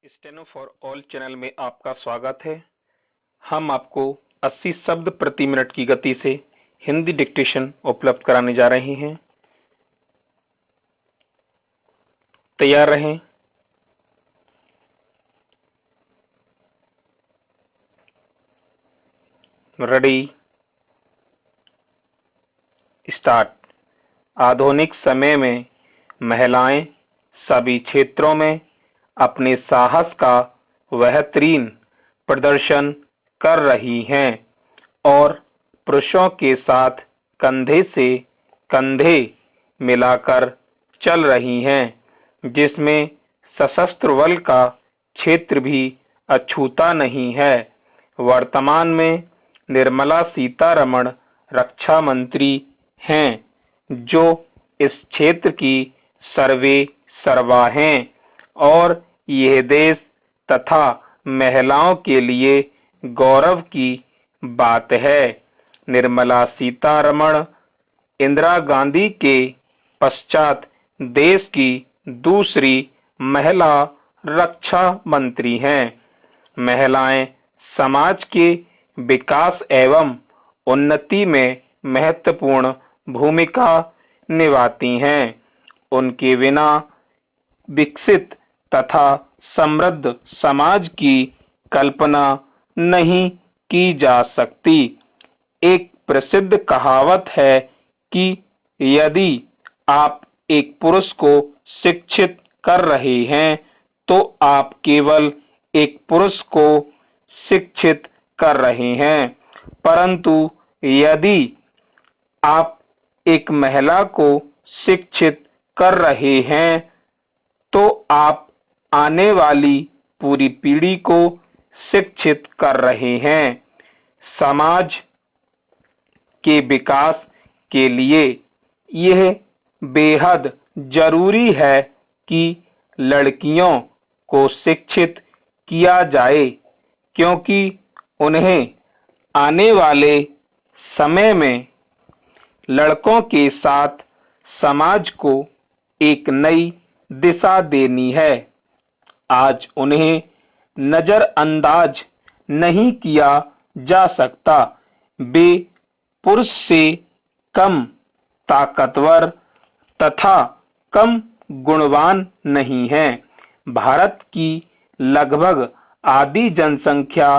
Steno for all channel में आपका स्वागत है। हम आपको 80 शब्द प्रति मिनट की गति से हिंदी डिक्टेशन उपलब्ध कराने जा रहे हैं। तैयार रहें। Ready, start. आधुनिक समय में महिलाएं सभी क्षेत्रों में अपने साहस का बेहतरीन प्रदर्शन कर रही हैं और पुरुषों के साथ कंधे से कंधे मिलाकर चल रही हैं, जिसमें सशस्त्र बल का क्षेत्र भी अछूता नहीं है। वर्तमान में निर्मला सीतारमण रक्षा मंत्री हैं, जो इस क्षेत्र की सर्वे सर्वा हैं और यह देश तथा महिलाओं के लिए गौरव की बात है। निर्मला सीतारमण इंदिरा गांधी के पश्चात देश की दूसरी महिला रक्षा मंत्री हैं। महिलाएं समाज के विकास एवं उन्नति में महत्वपूर्ण भूमिका निभाती हैं। उनके बिना विकसित तथा समृद्ध समाज की कल्पना नहीं की जा सकती। एक प्रसिद्ध कहावत है कि यदि आप एक पुरुष को शिक्षित कर रहे हैं तो आप केवल एक पुरुष को शिक्षित कर रहे हैं, परंतु यदि आप एक महिला को शिक्षित कर रहे हैं तो आप आने वाली पूरी पीढ़ी को शिक्षित कर रहे हैं। समाज के विकास के लिए यह बेहद जरूरी है कि लड़कियों को शिक्षित किया जाए, क्योंकि उन्हें आने वाले समय में लड़कों के साथ समाज को एक नई दिशा देनी है। आज उन्हें नजरअंदाज नहीं किया जा सकता। वे पुरुष से कम ताकतवर तथा कम गुणवान नहीं हैं। भारत की लगभग आधी जनसंख्या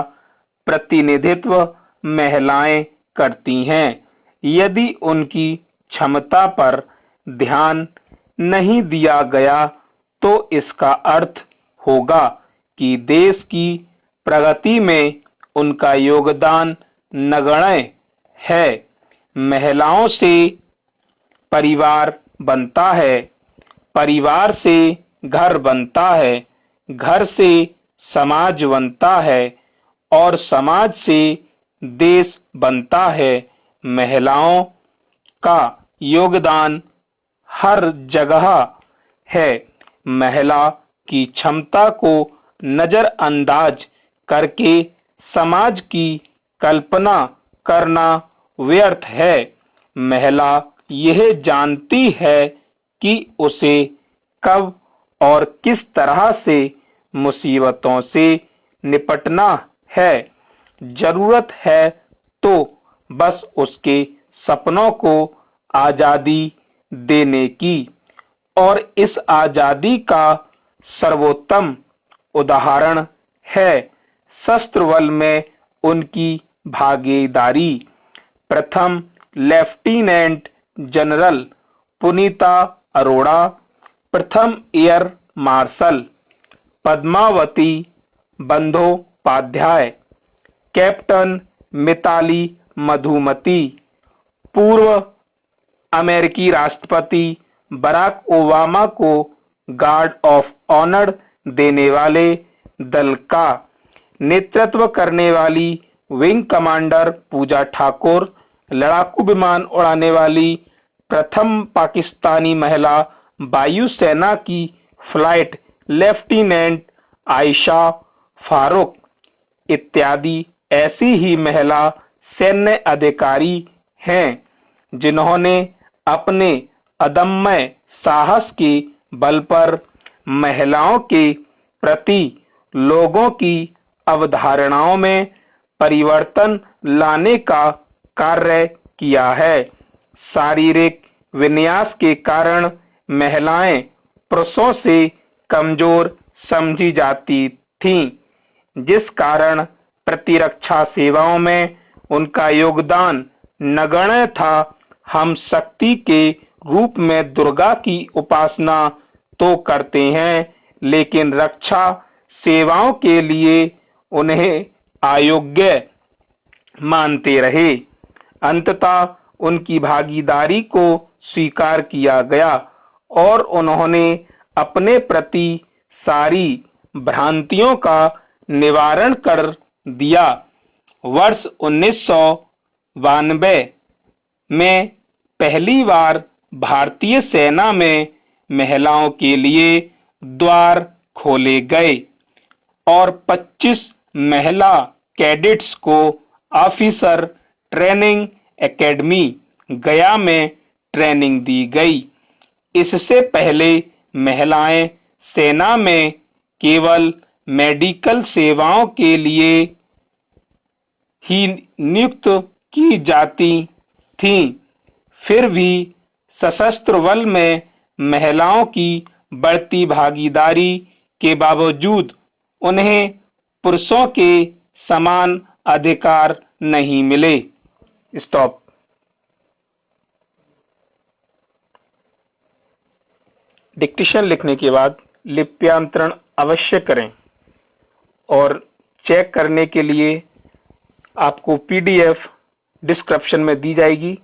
प्रतिनिधित्व महिलाएं करती हैं। यदि उनकी क्षमता पर ध्यान नहीं दिया गया तो इसका अर्थ होगा कि देश की प्रगति में उनका योगदान नगण्य है। महिलाओं से परिवार बनता है, परिवार से घर बनता है, घर से समाज बनता है और समाज से देश बनता है। महिलाओं का योगदान हर जगह है। महिला की क्षमता को नजरअंदाज करके समाज की कल्पना करना व्यर्थ है। महिला यह जानती है कि उसे कब और किस तरह से मुसीबतों से निपटना है। जरूरत है तो बस उसके सपनों को आजादी देने की, और इस आजादी का सर्वोत्तम उदाहरण है सशस्त्र बल में उनकी भागीदारी। प्रथम लेफ्टिनेंट जनरल पुनीता अरोड़ा, प्रथम air marshal Padmavathi Bandopadhyay, captain Mitali Madhumati, पूर्व अमेरिकी राष्ट्रपति बराक ओबामा को गार्ड ऑफ ऑनर देने वाले दल का नेतृत्व करने वाली विंग कमांडर पूजा ठाकुर, लड़ाकू विमान उड़ाने वाली प्रथम पाकिस्तानी महिला वायुसेना की फ्लाइट लेफ्टिनेंट आयशा फारूक इत्यादि ऐसी ही महिला सैन्य अधिकारी हैं जिन्होंने अपने अदम्य साहस के बल पर महिलाओं के प्रति लोगों की अवधारणाओं में परिवर्तन लाने का कार्य किया है। शारीरिक विन्यास के कारण महिलाएं पुरुषों से कमजोर समझी जाती थीं, जिस कारण प्रतिरक्षा सेवाओं में उनका योगदान नगण्य था। हम शक्ति के रूप में दुर्गा की उपासना तो करते हैं, लेकिन रक्षा सेवाओं के लिए उन्हें अयोग्य मानते रहे। अंततः उनकी भागीदारी को स्वीकार किया गया और उन्होंने अपने प्रति सारी भ्रांतियों का निवारण कर दिया। वर्ष 1992 में पहली बार भारतीय सेना में महिलाओं के लिए द्वार खोले गए और 25 महिला कैडेट्स को ऑफिसर ट्रेनिंग एकेडमी गया में ट्रेनिंग दी गई। इससे पहले महिलाएं सेना में केवल मेडिकल सेवाओं के लिए ही नियुक्त की जाती थीं। फिर भी सशस्त्र बल में महिलाओं की बढ़ती भागीदारी के बावजूद उन्हें पुरुषों के समान अधिकार नहीं मिले। स्टॉप। डिक्टेशन लिखने के बाद लिप्यांतरण अवश्य करें और चेक करने के लिए आपको पीडीएफ डिस्क्रिप्शन में दी जाएगी।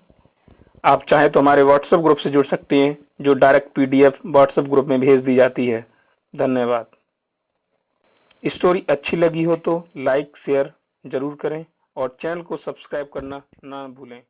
आप चाहें तो हमारे व्हाट्सएप ग्रुप से जुड़ सकते हैं, जो डायरेक्ट पीडीएफ व्हाट्सएप ग्रुप में भेज दी जाती है। धन्यवाद। स्टोरी अच्छी लगी हो तो लाइक शेयर जरूर करें और चैनल को सब्सक्राइब करना ना भूलें।